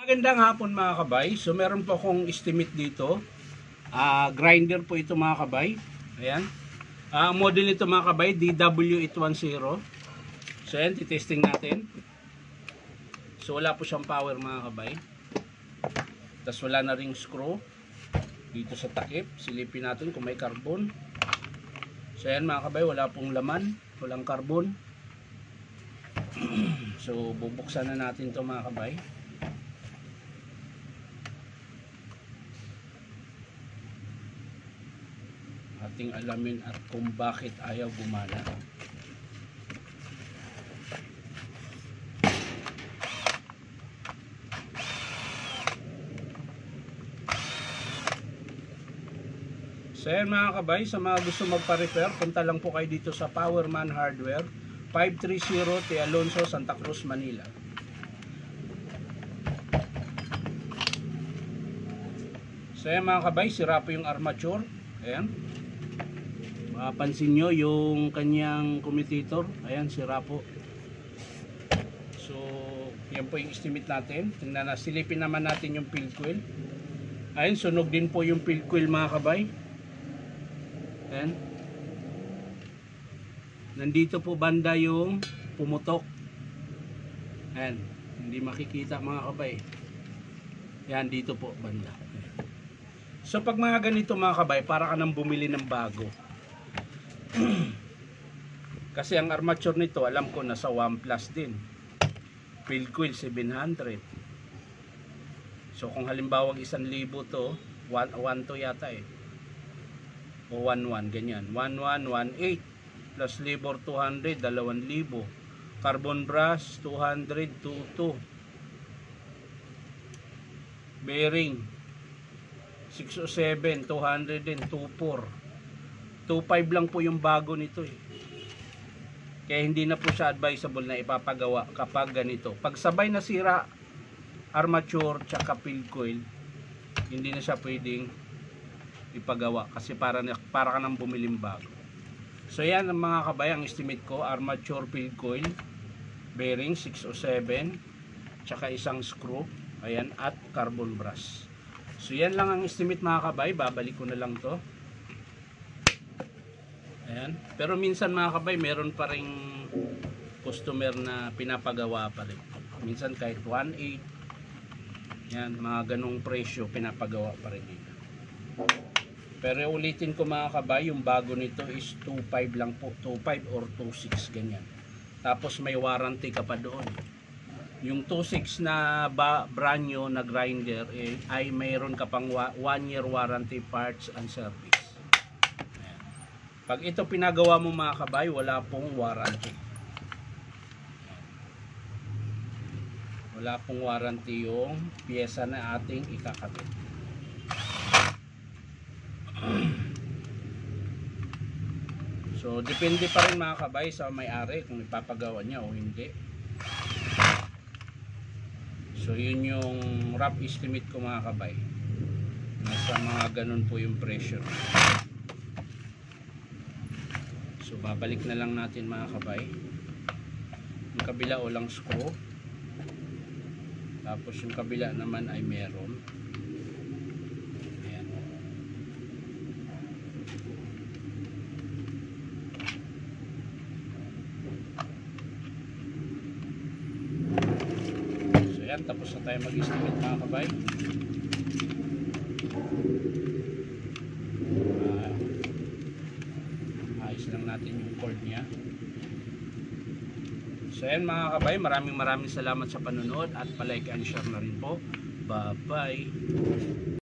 Magandang hapon mga kabay. So meron po akong estimate dito. Grinder po ito mga kabay. Ayan. Ang model nito mga kabay, DW810. So ayan, titesting natin. So wala po siyang power mga kabay. Tapos wala na ring screw dito sa takip. Silipin natin kung may carbon. So ayan mga kabay, wala pong laman, walang carbon. So bubuksan na natin to mga kabay. Ating alamin at kung bakit ayaw gumana. So yan mga kabay, sa mga gusto magpa-repair, punta lang po kayo dito sa Powerman Hardware, 530 T. Alonso, Santa Cruz, Manila. So yan mga kabay, sira po yung armature. Ayan. Mapapansin nyo yung kanyang commutator. Ayan, sira po. So yan po yung estimate natin. Tingnan na, silipin naman natin yung field coil. Ayan, sunog din po yung field coil mga kabay. Ayan. Nandito po banda yung pumutok. Ayan, hindi makikita mga kabay. Ayan, dito po banda. So pag mga ganito mga kabay, para ka nang bumili ng bago. Kasi ang armature nito, alam ko nasa 1 plus din. Field coil 700. So kung halimbawa 1,000 to, 1 to yata eh. O 1,1 ganyan. 1,118 plus labor 200, 2,000. Carbon brush 200, 22. Bearing 607, 200 din, 24. 2.5 lang po yung bago nito eh. Kaya hindi na po siya advisable na ipapagawa kapag ganito. Pag sabay na sira armature tsaka field coil, hindi na siya pwedeng ipagawa kasi para ka nang bumiling bago. So yan ang mga kabay, ang estimate ko, armature, field coil, bearing 607 tsaka isang screw, ayan, at carbon brush. So yan lang ang estimate mga kabay. Babalik ko na lang to. Ayan. Pero minsan mga kabay, meron pa ring customer na pinapagawa pa rin. Minsan kahit 1.8. Yan, mga ganong presyo pinapagawa pa rin nila. Pero ulitin ko mga kabay, yung bago nito is 2.5 lang po. 2.5 or 2.6 ganyan. Tapos may warranty ka pa doon. Yung 2.6 na brand new na grinder ay mayroon ka pang 1 year warranty, parts and service. Ayan. Pag ito pinagawa mo mga kabay, wala pong warranty. Wala pong warranty yung pyesa na ating ikakabit. So depende pa rin mga kabay sa may-ari kung ipapagawa niya o hindi. So yun yung rough estimate ko mga kabay. Nasa mga ganun po yung pressure. So babalik na lang natin mga kabay. Yung kabila walang screw. Tapos yung kabila naman ay meron. Ayan. So yan, tapos na tayo mag-estimate mga kabay. Ayos lang natin yung cord niya. So yan mga kabay, maraming salamat sa panonood at palike and share na rin po. Bye bye.